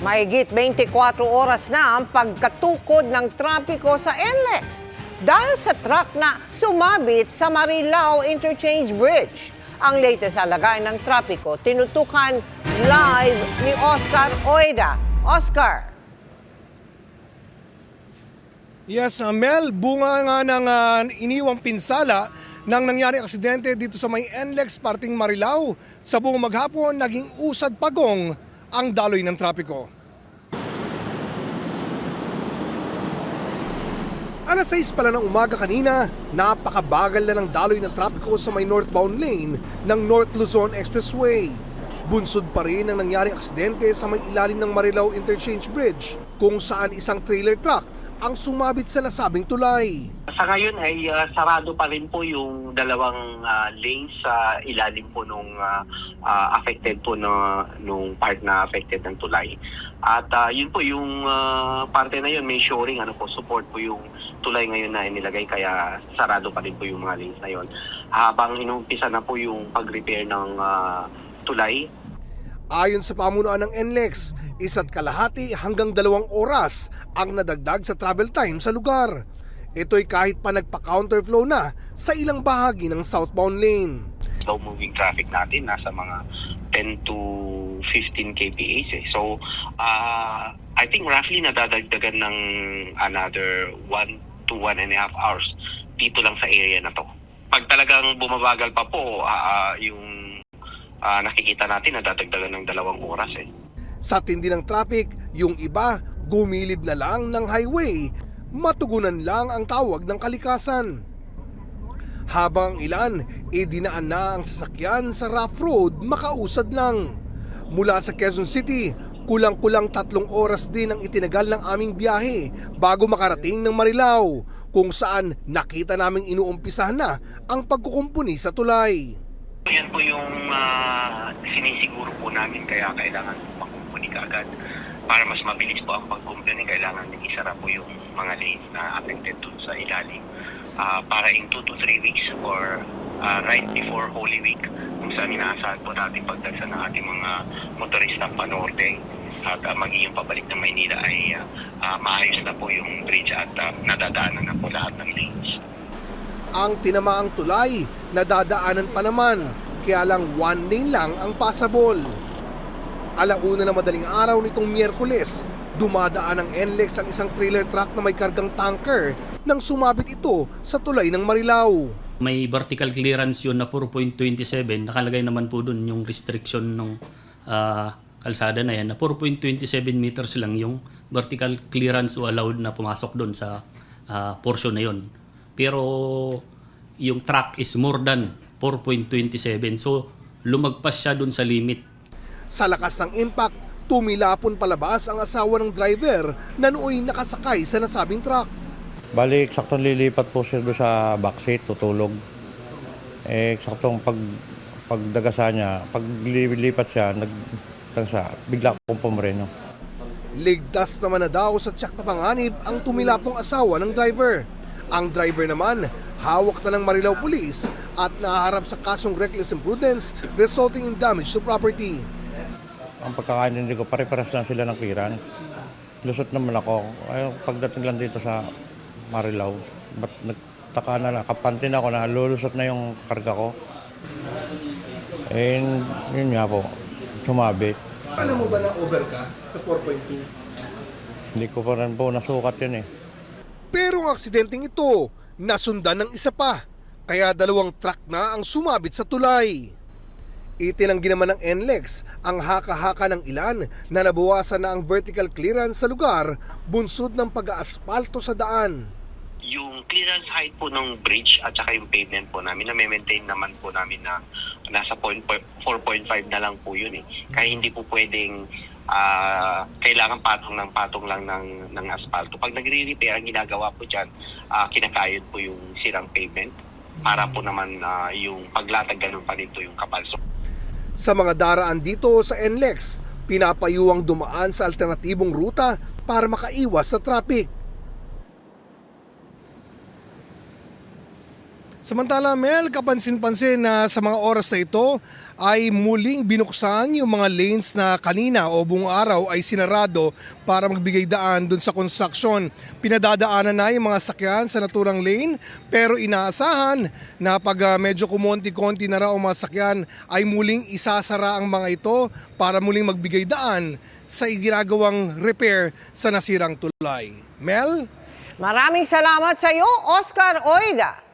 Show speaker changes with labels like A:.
A: Mahigit 24 oras na ang pagkatukod ng trapiko sa NLEX dahil sa truck na sumabit sa Marilao Interchange Bridge. Ang latest alagay ng trapiko, tinutukan live ni Oscar Oida. Oscar.
B: Yes, Mel, bunga nga ng iniwang pinsala nang nangyaring aksidente dito sa may NLEX parting Marilao. Sa buong maghapon, naging usad pagong ang daloy ng trapiko. Alas 6 pala ng umaga kanina, napakabagal na ng daloy ng trapiko sa may northbound lane ng North Luzon Expressway. Bunsod pa rin ang nangyaring aksidente sa may ilalim ng Marilao Interchange Bridge kung saan isang trailer truck ang sumabit sa nasabing tulay.
C: Sa ngayon ay sarado pa rin po yung dalawang lanes sa ilalim po nung affected po nung part na affected ng tulay. At yun po yung parte na yun, may shoring, support po yung tulay ngayon na inilagay, kaya sarado pa rin po yung mga lanes na yun. Habang inumpisa na po yung pag-repair ng tulay.
B: Ayon sa pamunuan ng NLEX, 1.5 hanggang 2 oras ang nadagdag sa travel time sa lugar. Ito'y kahit pa nagpa-counterflow na sa ilang bahagi ng southbound lane.
C: Slow moving traffic natin nasa mga 10 to 15 kph. So, I think roughly nadadagdagan ng another 1 to 1.5 hours dito lang sa area na to. Pag talagang bumabagal pa po, yung nakikita natin nadadagdagan ng 2 oras .
B: Sa tindi ng traffic, yung iba gumilid na lang ng highway, matugunan lang ang tawag ng kalikasan. Habang ilan, dinaan na ang sasakyan sa rough road, makausad lang. Mula sa Quezon City, kulang-kulang 3 oras din ang itinagal ng aming biyahe bago makarating ng Marilao, kung saan nakita naming inuumpisahan na ang pagkukumpuni sa tulay.
C: Yan po yung sinisiguro po namin, kaya kailangan makumpuni kaagad. Para mas mabilis po ang pagkumpuni, kailangan isara po yung mga lanes na affected dun sa ilalim. Para in 2 to 3 weeks or right before Holy Week, kung saan inaasahan po natin pagdagsa ng ating mga motorista panorte at magiging pabalik ng Maynila ay maayos na po yung bridge at nadadaanan na po lahat ng lanes.
B: Ang tinamaang tulay, nadadaanan pa naman, kaya lang 1 lane lang ang passable. Alauna na madaling araw nitong Miyerkules, dumadaan ng NLEX ang isang trailer truck na may kargang tanker nang sumabit ito sa tulay ng Marilao.
D: May vertical clearance yun na 4.27, nakalagay naman po dun yung restriction ng kalsada na yan, na 4.27 meters lang yung vertical clearance o allowed na pumasok dun sa portion na yun. Pero yung truck is more than 4.27, so lumagpas siya dun sa limit.
B: Sa lakas ng impact, tumilapon palabas ang asawa ng driver na nooy nakasakay sa nasabing truck.
E: Bali, eksaktong lilipat po siya doon sa backseat, tutulog. Eksaktong pagdagasa niya, pag lilipat siya, bigla pong pumreno.
B: Ligtas naman na daw sa tiyak na panganib ang tumilapong asawa ng driver. Ang driver naman, hawak na ng Marilao Police at nahaharap sa kasong reckless imprudence resulting in damage to property.
E: Ang pagkakaintindi ko, pare-paras lang sila ng clearance. Lusot naman ako. Pagdating lang dito sa Marilao, ba't nagtaka na, kapantin ako na lulusot na yung karga ko. Yun nga po, sumabit.
B: Alam mo ba na over ka sa 4.2?
E: Hindi ko pa rin po nasukat yun .
B: Pero ang aksidenteng ito, nasundan ng isa pa, kaya 2 truck na ang sumabit sa tulay. Itinanggi naman ng NLEX ang haka-haka ng ilan na nabawasan na ang vertical clearance sa lugar, bunsod ng pag-aaspalto sa daan.
C: Yung clearance height po ng bridge at saka yung pavement po namin, na-maintain naman po namin na nasa 4.5 na lang po yun . Kaya hindi po pwedeng kailangan patong lang ng asfalto. Pag nagre-repair, ang ginagawa po dyan, kinakayod po yung sirang pavement para po naman yung paglatag ganun pa dito yung kapal.
B: Sa mga daraan dito sa NLEX, pinapayuwang dumaan sa alternatibong ruta para makaiwas sa traffic. Samantala, Mel, kapansin-pansin na sa mga oras na ito ay muling binuksan yung mga lanes na kanina o buong araw ay sinarado para magbigay daan dun sa construction. Pinadadaanan na yung mga sakyan sa naturang lane, pero inaasahan na pag medyo kumonti-konti na raw ang mga sakyan ay muling isasara ang mga ito para muling magbigay daan sa ginagawang repair sa nasirang tulay. Mel?
A: Maraming salamat sa iyo, Oscar Oida.